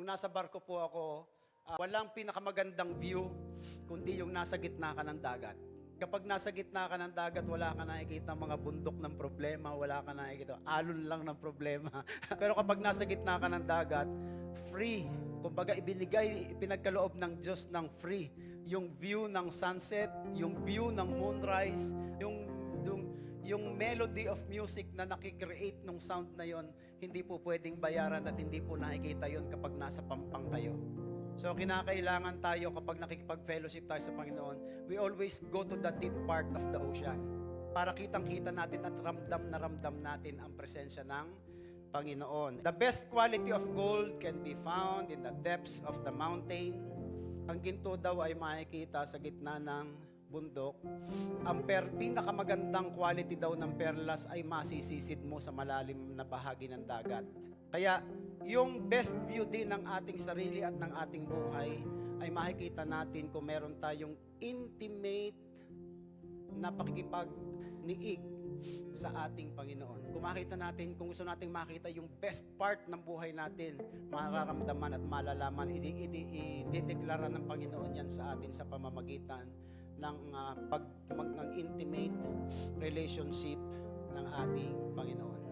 nasa barko po ako, walang pinakamagandang view kundi yung nasa gitna ka ng dagat. Kapag nasa gitna ka ng dagat, wala ka nakikita mga bundok ng problema, wala ka nakikita, alon lang ng problema. Pero kapag nasa gitna ka ng dagat, free. Kumbaga pinagkaloob ng Diyos ng free. Yung view ng sunset, yung view ng moonrise, yung melody of music na nakikreate ng sound na yon, hindi po pwedeng bayaran at hindi po nakikita yon kapag nasa pampang kayo. So kinakailangan tayo kapag nakikipag-fellowship tayo sa Panginoon, we always go to the deep part of the ocean para kitang-kita natin at ramdam natin ang presensya ng Panginoon. The best quality of gold can be found in the depths of the mountain. Ang ginto daw ay makikita sa gitna ng bundok. Ang pinakamagandang quality daw ng perlas ay masisisid mo sa malalim na bahagi ng dagat. Kaya yung best view din ng ating sarili at ng ating buhay ay makikita natin kung meron tayong intimate na pakikipag-niig sa ating Panginoon. Kung makita natin, kung gusto nating makita yung best part ng buhay natin, mararamdaman at malalaman, idideklara ng Panginoon yan sa atin sa pamamagitan ng ng intimate relationship ng ating Panginoon.